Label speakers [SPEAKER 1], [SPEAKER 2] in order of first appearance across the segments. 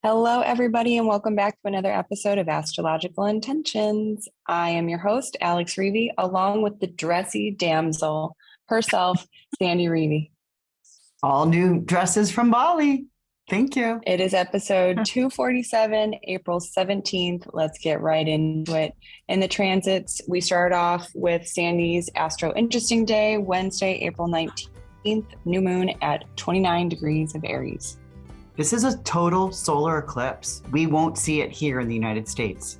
[SPEAKER 1] Hello, everybody, and welcome back to another episode of Astrological Intentions. I am your host, Alex Reevy, along with the dressy damsel herself, Sandy Reevy.
[SPEAKER 2] All new dresses from Bali. Thank you.
[SPEAKER 1] It is episode 247, April 17th. Let's get right into it. In the transits, we start off with Sandy's Astro Interesting Day, Wednesday, April 19th, new moon at 29 degrees of Aries.
[SPEAKER 2] This is a total solar eclipse. We won't see it here in the United States,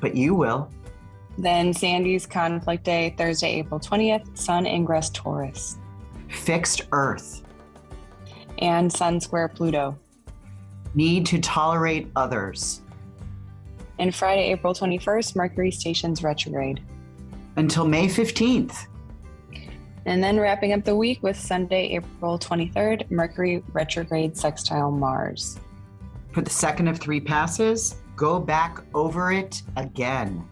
[SPEAKER 2] but you will.
[SPEAKER 1] Then Sandy's Conflict Day, Thursday, April 20th, Sun ingress Taurus.
[SPEAKER 2] Fixed Earth.
[SPEAKER 1] And Sun square Pluto.
[SPEAKER 2] Need to tolerate others.
[SPEAKER 1] And Friday, April 21st, Mercury stations retrograde.
[SPEAKER 2] Until May 15th.
[SPEAKER 1] And then wrapping up the week with Sunday, April 23rd, Mercury retrograde sextile Mars.
[SPEAKER 2] For the second of three passes, go back over it again.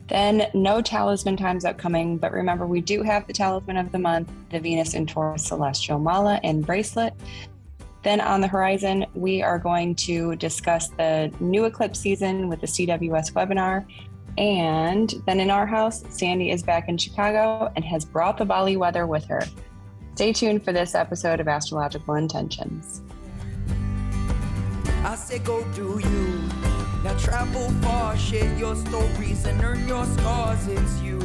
[SPEAKER 1] Then no talisman times upcoming, but remember we do have the talisman of the month, the Venus and Taurus Celestial Mala and Bracelet. Then on the horizon, we are going to discuss the new eclipse season with the CWS webinar. And then in our house, Sandy is back in Chicago and has brought the Bali weather with her. Stay tuned for this episode of Astrological Intentions.
[SPEAKER 3] I say go do you. Now travel far, share your stories and earn your scars. It's you.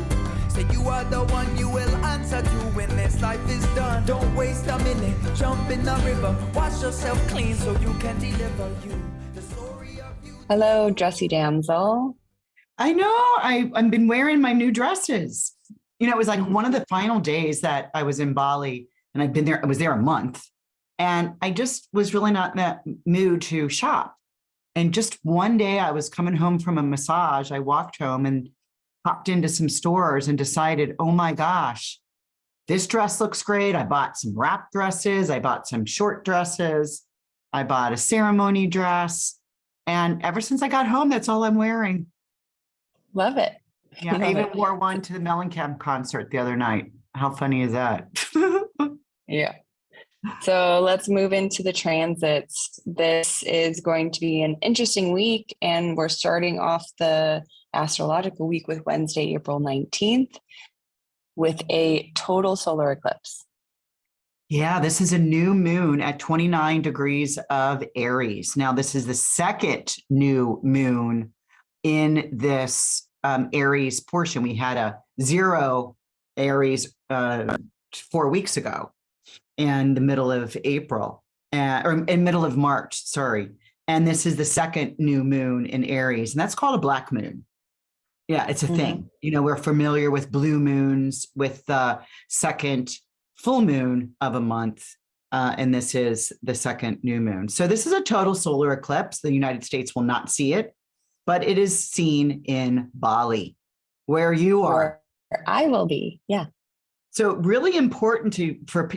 [SPEAKER 3] Say you are the one you will answer to when this life is done. Don't waste a minute, jump in the river. Wash yourself clean so you can deliver you. The story of you.
[SPEAKER 1] Hello, dressy damsel.
[SPEAKER 2] I know, I've been wearing my new dresses. You know, it was like one of the final days that I was in Bali and I was there a month. And I just was really not in that mood to shop. And just one day I was coming home from a massage. I walked home and popped into some stores and decided, oh my gosh, this dress looks great. I bought some wrap dresses. I bought some short dresses. I bought a ceremony dress. And ever since I got home, that's all I'm wearing.
[SPEAKER 1] Love it.
[SPEAKER 2] Yeah, I even wore one to the Mellencamp concert the other night. How funny is that?
[SPEAKER 1] Yeah. So let's move into the transits. This is going to be an interesting week, and we're starting off the astrological week with Wednesday, April 19th, with a total solar eclipse.
[SPEAKER 2] Yeah, this is a new moon at 29 degrees of Aries. Now, this is the second new moon in this Aries portion. We had a 0 Aries 4 weeks ago in the middle of April, or in middle of March, sorry. And this is the second new moon in Aries, and that's called a black moon. Yeah, it's a thing. You know, we're familiar with blue moons, with the second full moon of a month, and this is the second new moon. So this is a total solar eclipse. The United States will not see it, but it is seen in Bali, where you are.
[SPEAKER 1] Where I will be, yeah.
[SPEAKER 2] So really important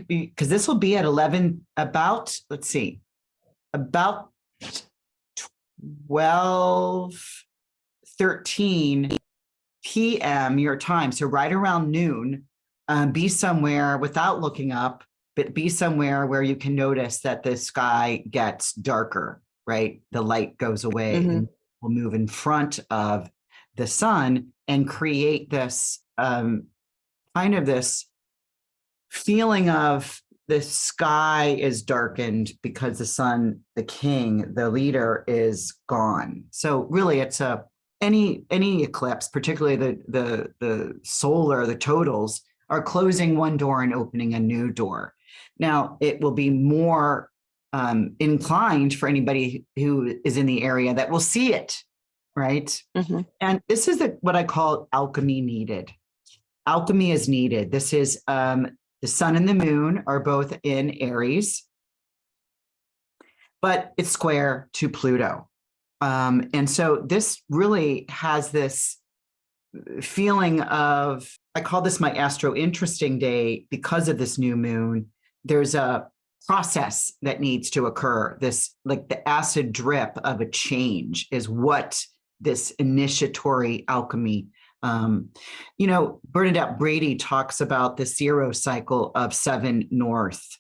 [SPEAKER 2] because this will be at 12:13 p.m. your time. So right around noon, be somewhere without looking up, but be somewhere where you can notice that the sky gets darker, right? The light goes away and will move in front of the sun and create this kind of this feeling of the sky is darkened because the sun, the king, the leader is gone. So really it's any eclipse, particularly the solar, the totals, are closing one door and opening a new door. Now it will be more inclined for anybody who is in the area that will see it, right? And this is what I call alchemy needed. Alchemy is needed. This is the sun and the moon are both in Aries, but it's square to Pluto. And so this really has this feeling of, I call this my Astro Interesting Day because of this new moon. There's a process that needs to occur. This, like the acid drip of a change, is what this initiatory alchemy. You know, Bernadette Brady talks about the 0 cycle of 7 North.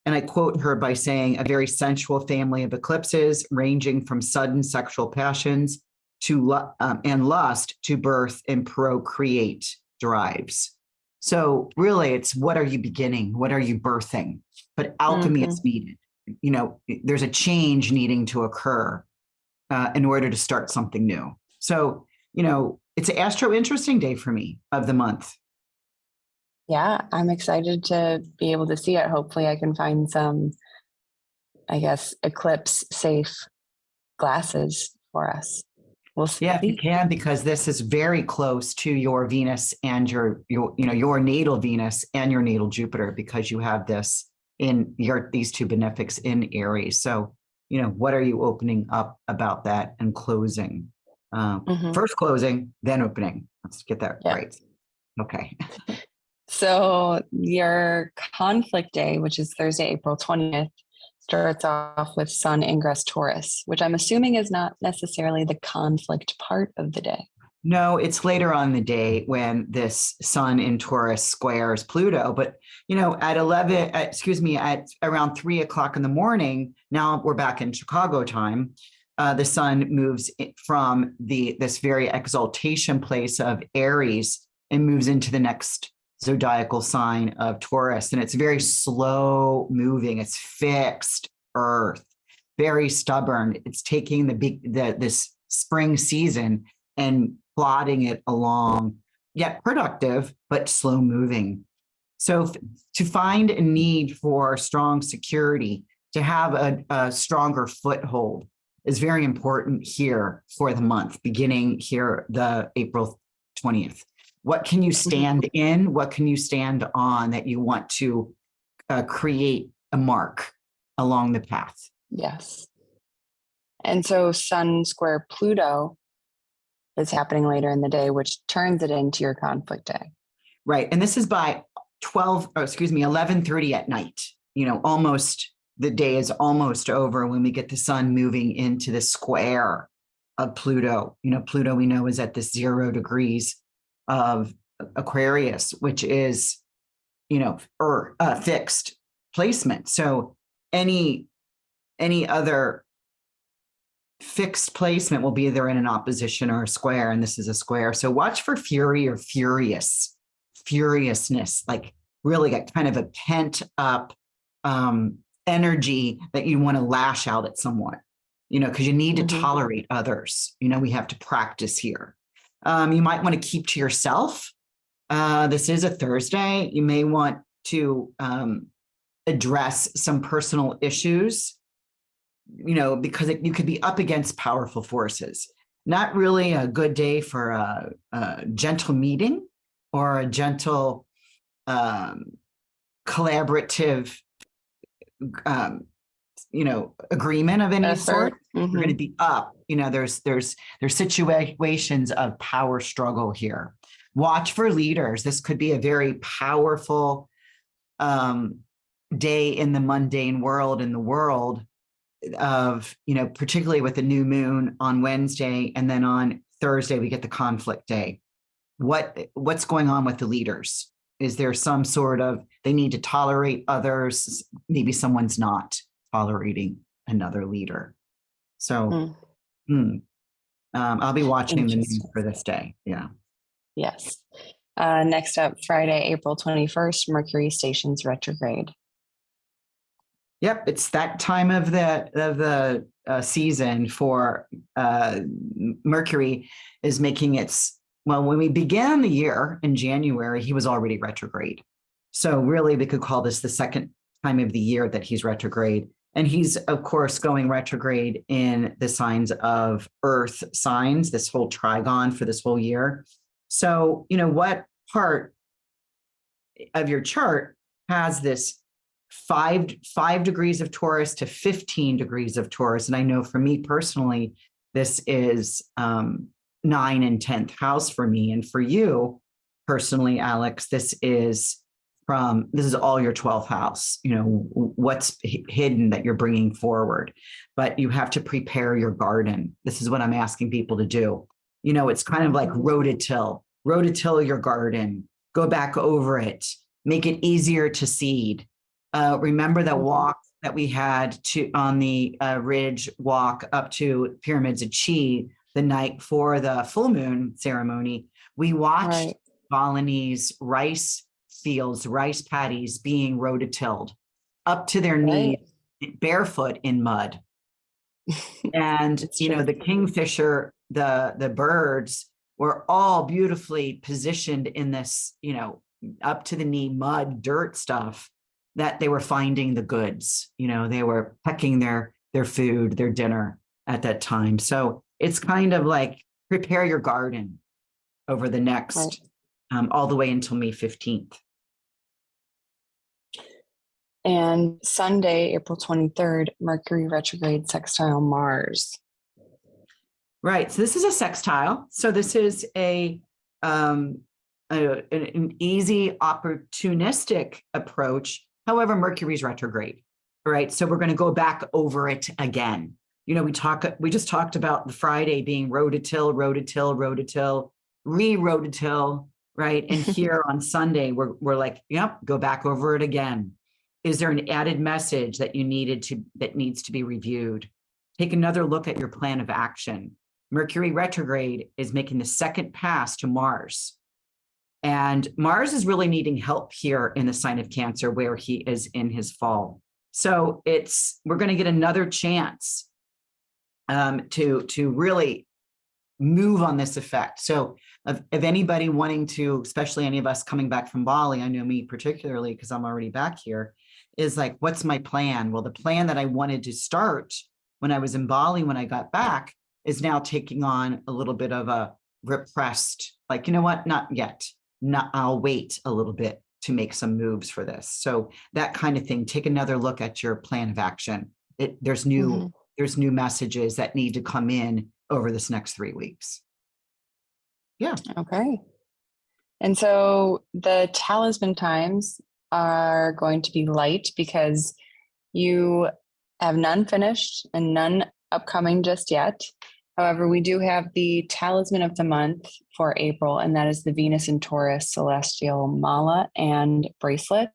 [SPEAKER 2] And I quote her by saying, a very sensual family of eclipses ranging from sudden sexual passions to and lust to birth and procreate drives. So really, it's what are you beginning? What are you birthing? But alchemy is needed. You know, there's a change needing to occur in order to start something new. So, you know, it's an astro interesting day for me of the month.
[SPEAKER 1] Yeah, I'm excited to be able to see it. Hopefully I can find some, I guess, eclipse safe glasses for us. We'll see.
[SPEAKER 2] Yeah, if you can, because this is very close to your Venus and your natal Venus and your natal Jupiter, because you have this in these two benefics in Aries. So, you know, what are you opening up about that and closing? First closing, then opening. Let's get that right. Okay.
[SPEAKER 1] So your conflict day, which is Thursday, April 20th, starts off with Sun ingress Taurus, which I'm assuming is not necessarily the conflict part of the day.
[SPEAKER 2] No, it's later on the day when this Sun in Taurus squares Pluto. But, you know, at around 3 o'clock in the morning, now we're back in Chicago time, the Sun moves from this very exaltation place of Aries and moves into the next zodiacal sign of Taurus. And it's very slow moving. It's fixed earth, very stubborn. It's taking this spring season and plodding it along, yet productive, but slow moving. So to find a need for strong security, to have a stronger foothold is very important here for the month, beginning here, the April 20th. What can you stand in? What can you stand on that you want to create a mark along the path?
[SPEAKER 1] Yes. And so Sun square Pluto is happening later in the day, which turns it into your conflict day.
[SPEAKER 2] Right. And this is by 11:30 at night. You know, almost the day is almost over when we get the Sun moving into the square of Pluto. You know, Pluto, we know, is at the 0 degrees of Aquarius, which is, you know, fixed placement. So any other fixed placement will be either in an opposition or a square, and this is a square. So watch for fury or furiousness, like really a kind of a pent up energy that you want to lash out at someone, you know, because you need to tolerate others. You know, we have to practice here. You might want to keep to yourself. This is a Thursday. You may want to address some personal issues, you know, because you could be up against powerful forces. Not really a good day for a gentle meeting or a gentle collaborative, you know, agreement of any sort. You're going to be up. You know, there's situations of power struggle here. Watch for leaders. This could be a very powerful day in the mundane world, in the world of, you know, particularly with the new moon on Wednesday, and then on Thursday we get the conflict day. What's going on with the leaders? Is there some sort of, they need to tolerate others? Maybe someone's not tolerating another leader. So I'll be watching the news for this day. Yeah.
[SPEAKER 1] Yes. Next up, Friday, April 21st, Mercury stations retrograde.
[SPEAKER 2] Yep, it's that time of the season for Mercury is making its, well, when we began the year in January, he was already retrograde. So really, we could call this the second time of the year that he's retrograde. And he's, of course, going retrograde in the signs of Earth signs, this whole trigon for this whole year. So, you know, what part of your chart has this 5 degrees of Taurus to 15 degrees of Taurus? And I know for me personally, this is 9 and 10th house for me. And for you personally, Alex, this is all your 12th house, you know, what's hidden that you're bringing forward, but you have to prepare your garden. This is what I'm asking people to do. You know, it's kind of like rototill your garden, go back over it, make it easier to seed, Remember the walk that we had on the ridge walk up to Pyramids of Chi the night for the full moon ceremony. We watched Balinese rice fields, rice paddies being rototilled up to their knees, barefoot in mud. And, the kingfisher, the birds were all beautifully positioned in this, up to the knee mud, dirt stuff that they were finding the goods. They were pecking their food, their dinner at that time. So it's kind of like prepare your garden over the next, all the way until May 15th.
[SPEAKER 1] And Sunday, April 23rd, Mercury retrograde sextile Mars.
[SPEAKER 2] Right. So this is a sextile. So this is an easy, opportunistic approach. However, Mercury's retrograde. Right. So we're going to go back over it again. We just talked about the Friday being rototill, re-rototill, right? And here on Sunday, we're like, yep, go back over it again. Is there an added message that that needs to be reviewed? Take another look at your plan of action. Mercury retrograde is making the second pass to Mars. And Mars is really needing help here in the sign of Cancer where he is in his fall. So we're going to get another chance to really move on this effect. So if anybody wanting to, especially any of us coming back from Bali, I know me particularly because I'm already back here, is like, what's my plan? Well, the plan that I wanted to start when I was in Bali, when I got back, is now taking on a little bit of a repressed, like, you know what, not yet. I'll wait a little bit to make some moves for this. So that kind of thing, take another look at your plan of action. There's new messages that need to come in over this next 3 weeks. Yeah.
[SPEAKER 1] Okay. And so the talisman times are going to be light because you have none finished and none upcoming just yet. However, we do have the talisman of the month for April, and that is the Venus and Taurus Celestial Mala and Bracelet.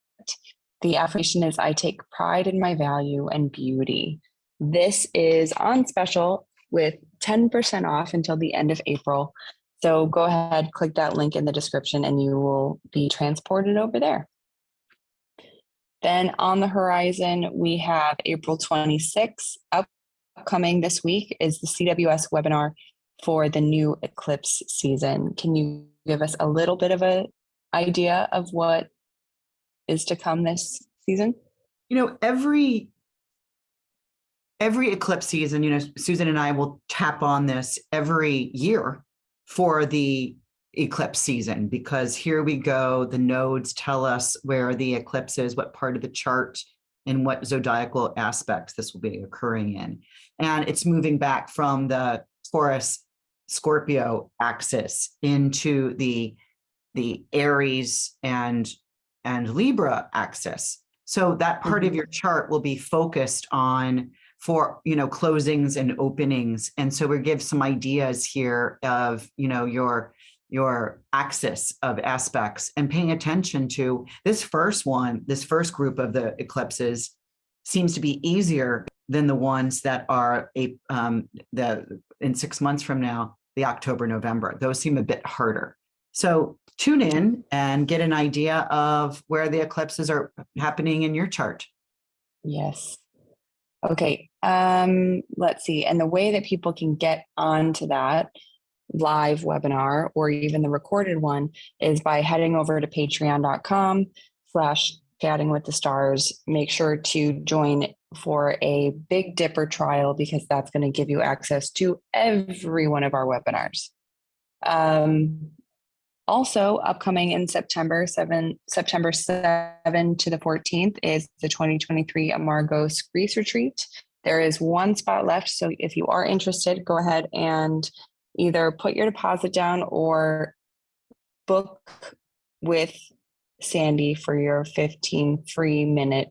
[SPEAKER 1] The affirmation is, I take pride in my value and beauty. This is on special with 10% off until the end of April. So go ahead, click that link in the description, and you will be transported over there. Then on the horizon, we have April 26th. Upcoming this week is the CWS webinar for the new eclipse season. Can you give us a little bit of an idea of what is to come this season?
[SPEAKER 2] Every eclipse season, Susan and I will tap on this every year for the eclipse season, because here we go. The nodes tell us where the eclipse is, what part of the chart and what zodiacal aspects this will be occurring in. And it's moving back from the Taurus Scorpio axis into the Aries and Libra axis. So that part of your chart will be focused on for, closings and openings. And so we give some ideas here of, your axis of aspects, and paying attention to this first group of the eclipses seems to be easier than the ones that are in 6 months from now, the October, November. Those seem a bit harder. So tune in and get an idea of where the eclipses are happening in your chart.
[SPEAKER 1] Yes. Okay. Let's see. And the way that people can get onto that live webinar or even the recorded one is by heading over to patreon.com/chatting with the stars. Make sure to join for a Big Dipper trial, because that's going to give you access to every one of our webinars. Also upcoming in September 7 to the 14th is the 2023 Amargos Greece retreat. There is one spot left. So if you are interested, go ahead and either put your deposit down or book with Sandy for your 15 free minute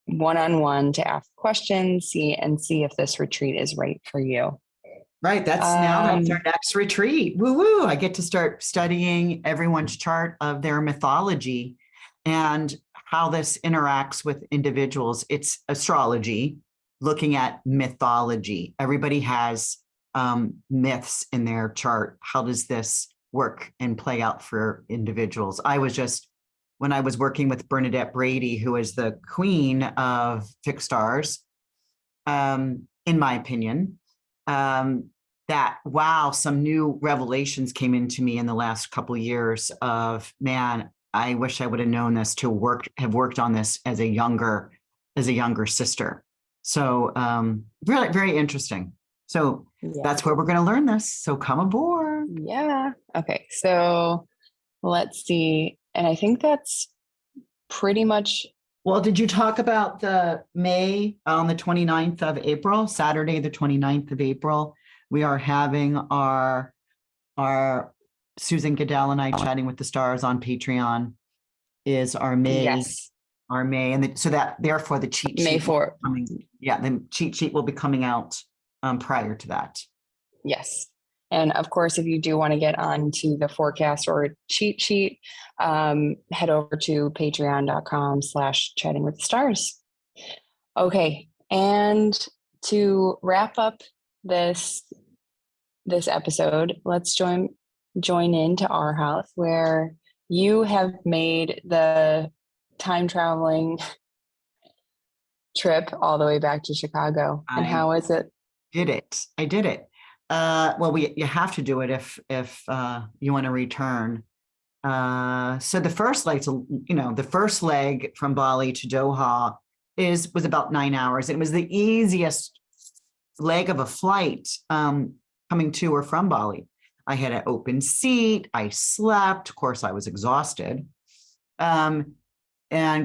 [SPEAKER 1] one-on-one to ask questions, see if this retreat is right for you.
[SPEAKER 2] Right. That's our next retreat. Woo woo. I get to start studying everyone's chart of their mythology and how this interacts with individuals. It's astrology, looking at mythology. Everybody has myths in their chart. How does this work and play out for individuals? When I was working with Bernadette Brady, who is the queen of fixed stars, in my opinion, that, wow, some new revelations came into me in the last couple of years of, man, I wish I would have known this have worked on this as a younger sister. So really, very interesting. So that's where we're going to learn this. So come aboard.
[SPEAKER 1] Yeah. Okay. So let's see. And I think that's pretty much.
[SPEAKER 2] Well, did you talk about the May on the 29th of April, Saturday, the 29th of April? We are having our Susan Goodell and I Chatting with the Stars on Patreon is our May.
[SPEAKER 1] Yes.
[SPEAKER 2] Our May. And so that therefore the cheat sheet.
[SPEAKER 1] May 4th.
[SPEAKER 2] The cheat sheet will be coming out prior to that.
[SPEAKER 1] Yes. And of course, if you do want to get onto the forecast or cheat sheet, head over to patreon.com/chatting with the stars. Okay. And to wrap up this episode, let's join into our house where you have made the time traveling trip all the way back to Chicago. And how is it?
[SPEAKER 2] I did it. Well, you have to do it if you want to return. So the first leg from Bali to Doha was about 9 hours. It was the easiest leg of a flight coming to or from Bali. I had an open seat. I slept. Of course, I was exhausted. And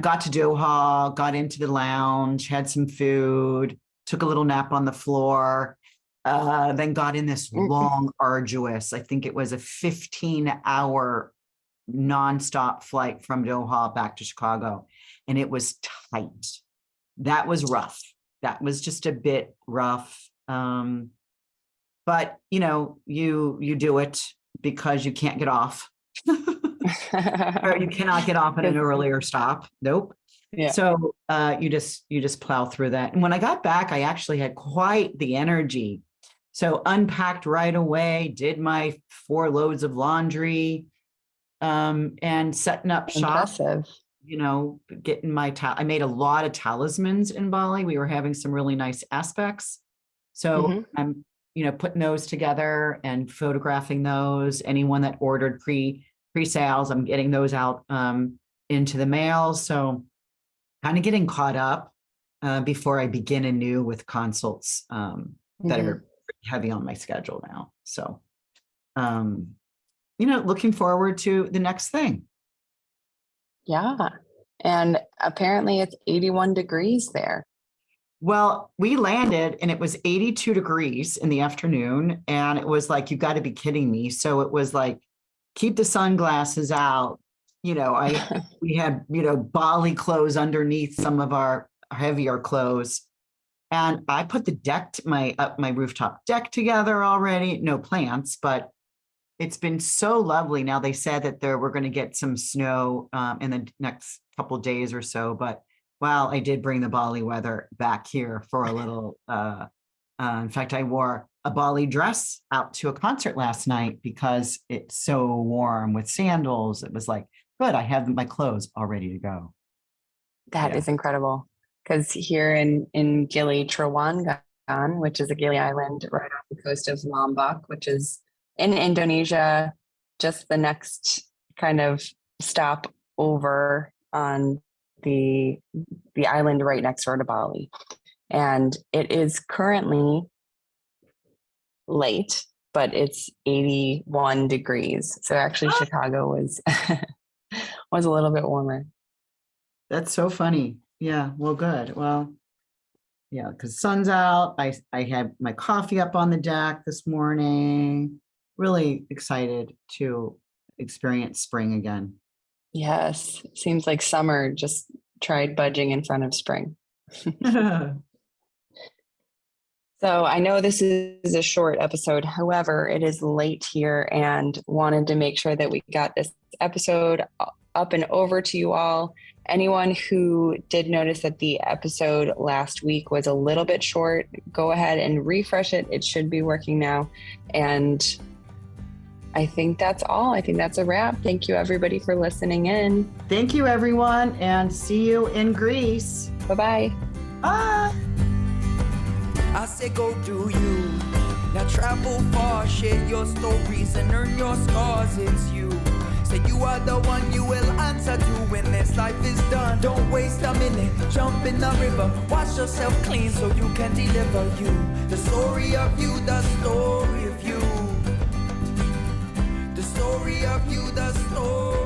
[SPEAKER 2] got to Doha, got into the lounge, had some food, took a little nap on the floor. Then got in this long, arduous, I think it was a 15-hour nonstop flight from Doha back to Chicago. And it was tight. That was rough. That was just a bit rough. But you do it because you can't get off. Or you cannot get off at an earlier stop. Nope. Yeah. So you just plow through that. And when I got back, I actually had quite the energy. So unpacked right away, did my 4 loads of laundry, and setting up shop. Impressive. Getting I made a lot of talismans in Bali. We were having some really nice aspects. So I'm, putting those together and photographing those. Anyone that ordered pre-sales, I'm getting those out into the mail. So kind of getting caught up before I begin anew with consults that are heavy on my schedule now. So, looking forward to the next thing.
[SPEAKER 1] Yeah. And apparently it's 81 degrees there.
[SPEAKER 2] Well, we landed and it was 82 degrees in the afternoon. And it was like, you got to be kidding me. So it was like, keep the sunglasses out. We had, Bali clothes underneath some of our heavier clothes. And I put my rooftop deck together already. No plants, but it's been so lovely. Now they said that we're going to get some snow in the next couple of days or so. But wow, I did bring the Bali weather back here for a little. In fact, I wore a Bali dress out to a concert last night because it's so warm with sandals. It was like, good, I have my clothes all ready to go.
[SPEAKER 1] That is incredible. Because here in Gili Trawangan, which is a Gili island right off the coast of Lombok, which is in Indonesia, just the next kind of stop over on the island right next door to Bali. And it is currently late, but it's 81 degrees. So actually Chicago was a little bit warmer.
[SPEAKER 2] That's so funny. Yeah, well, good. Well, yeah, because sun's out. I had my coffee up on the deck this morning. Really excited to experience spring again.
[SPEAKER 1] Yes, seems like summer just tried budging in front of spring. So I know this is a short episode. However, it is late here and wanted to make sure that we got this episode up and over to you all. Anyone who did notice that the episode last week was a little bit short, go ahead and refresh it. It should be working now. And I think that's all. I think that's a wrap. Thank you, everybody, for listening in.
[SPEAKER 2] Thank you, everyone, and see you in Greece.
[SPEAKER 1] Bye-bye.
[SPEAKER 2] Bye.
[SPEAKER 3] I say go do you. Now travel far, share your stories and earn your scars. It's you. Say you are the one you will answer to when this life is done. Don't waste a minute, jump in the river. Wash yourself clean so you can deliver you. The story of you, the story of you. The story of you, the story.